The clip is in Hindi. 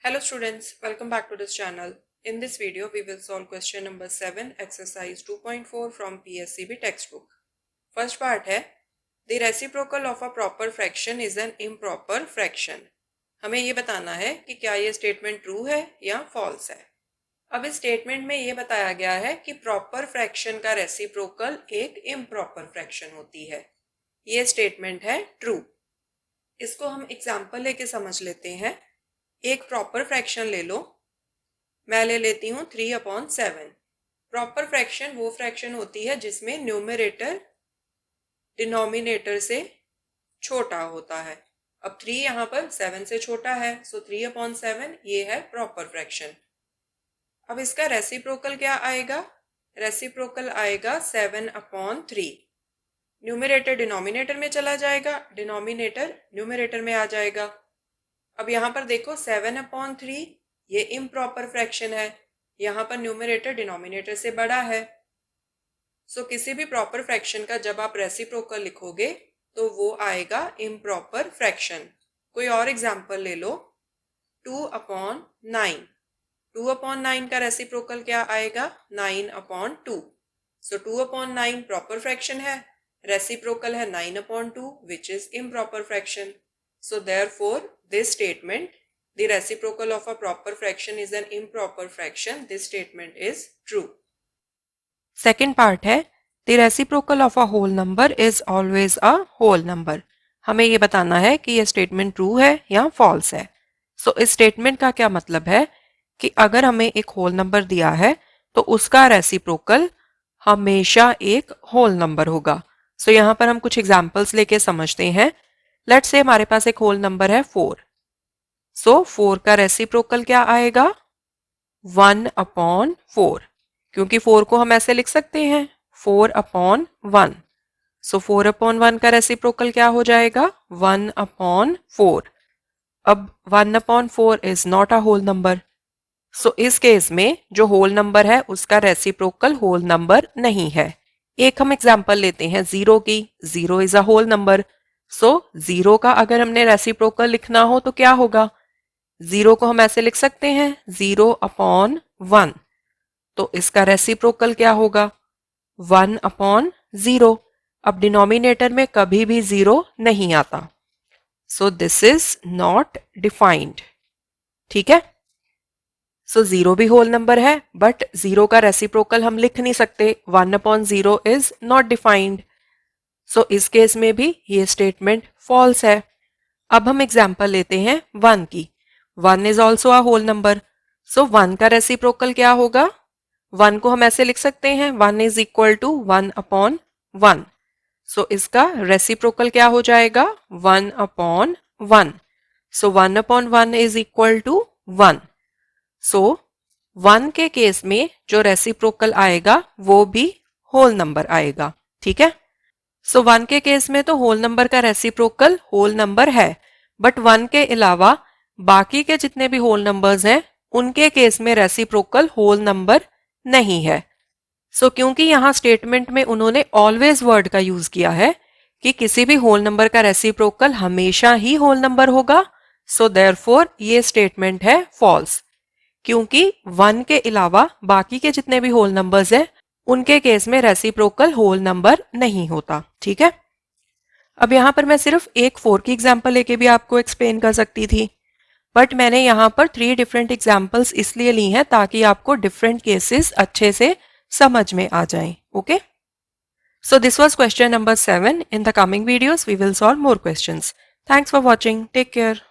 Hello students, welcome back to this channel. In this video, we will solve question number 7, exercise 2.4 from PSCB textbook. First part है, the reciprocal of a proper fraction is an improper fraction. हमें ये बताना है कि क्या ये statement true है या false है. अब इस statement में ये बताया गया है कि proper fraction का reciprocal एक improper fraction होती है. ये statement है true. इसको हम example लेके समझ लेते हैं. एक प्रॉपर फ्रैक्शन ले लो. मैं ले लेती हूँ 3/7. प्रॉपर फ्रैक्शन वो फ्रैक्शन होती है जिसमें न्यूमरेटर डिनोमिनेटर से छोटा होता है. अब 3 यहाँ पर 7 से छोटा है, सो 3/7 ये है प्रॉपर फ्रैक्शन. अब इसका रेसिप्रोकल क्या आएगा? रेसिप्रोकल आएगा 7/3. न्यूमरेटर डिनोमिनेटर में चला जाएगा, डिनोमिनेटर न्यूमरेटर में आ जाएगा. अब यहाँ पर देखो 7/3 ये इम्प्रॉपर फ्रैक्शन है. यहाँ पर न्यूमरेटर डिनोमिनेटर से बड़ा है. सो किसी भी प्रॉपर फ्रैक्शन का जब आप रेसिप्रोकल लिखोगे तो वो आएगा इम्प्रॉपर फ्रैक्शन. कोई और एग्जाम्पल ले लो. 2/9. 2/9 का रेसिप्रोकल क्या आएगा? 9/2. सो 2/9 प्रॉपर फ्रैक्शन है, रेसिप्रोकल है 9/2 which is improper fraction. So therefore, this statement, the reciprocal of a proper fraction is an improper fraction. This statement is true. Second part है, the reciprocal of a whole number is always a whole number. हमें ये बताना है कि ये statement true है या false है. So इस statement का क्या मतलब है कि अगर हमें एक whole number दिया है तो उसका reciprocal हमेशा एक whole number होगा. So यहाँ पर हम कुछ examples लेके समझते हैं. लेट्स से हमारे पास एक होल नंबर है 4. सो 4 का रेसिप्रोकल क्या आएगा? 1/4. क्योंकि 4 को हम ऐसे लिख सकते हैं 4/1. सो 4/1 का रेसिप्रोकल क्या हो जाएगा? 1/4. अब 1/4 is not a whole number. So इस केस में जो होल नंबर है उसका रेसिप्रोकल होल नंबर नहीं है. एक हम एग्जांपल लेते हैं 0 की. 0 इज अ होल नंबर. सो 0 का अगर हमने रेसिप्रोकल लिखना हो तो क्या होगा? 0 को हम ऐसे लिख सकते हैं 0/1. तो इसका रेसिप्रोकल क्या होगा? 1/0. अब डिनोमिनेटर में कभी भी 0 नहीं आता. So this is not defined. ठीक है. सो 0 भी होल नंबर है बट 0 का रेसिप्रोकल हम लिख नहीं सकते. 1/0 इज नॉट डिफाइंड. सो इस केस में भी ये स्टेटमेंट फॉल्स है. अब हम एग्जाम्पल लेते हैं 1 की. 1 is also a whole number. So 1 का रेसिप्रोकल क्या होगा? 1 को हम ऐसे लिख सकते हैं 1 इज इक्वल टू 1/1. सो इसका रेसिप्रोकल क्या हो जाएगा? 1/1. सो 1/1 इज इक्वल टू 1. सो 1 के केस में जो रेसिप्रोकल आएगा वो भी होल नंबर आएगा. ठीक है. सो 1 के केस में तो होल नंबर का रेसिप्रोकल होल नंबर है बट 1 के अलावा बाकी के जितने भी होल नंबर्स हैं उनके केस में रेसिप्रोकल होल नंबर नहीं है. सो क्योंकि यहाँ स्टेटमेंट में उन्होंने ऑलवेज वर्ड का यूज किया है कि किसी भी होल नंबर का रेसिप्रोकल हमेशा ही होल नंबर होगा. सो देयरफॉर ये स्टेटमेंट है फॉल्स. क्योंकि 1 के अलावा बाकी के जितने भी होल नंबर्स हैं उनके केस में रेसिप्रोकल होल नंबर नहीं होता. ठीक है. अब यहाँ पर मैं सिर्फ एक 4 की एग्जाम्पल लेके भी आपको एक्सप्लेन कर सकती थी बट मैंने यहाँ पर 3 डिफरेंट एग्जाम्पल्स इसलिए ली हैं ताकि आपको डिफरेंट केसेस अच्छे से समझ में आ जाएं. Okay. So this was question number 7. In the coming videos we will solve more questions. Thanks for watching. Take care.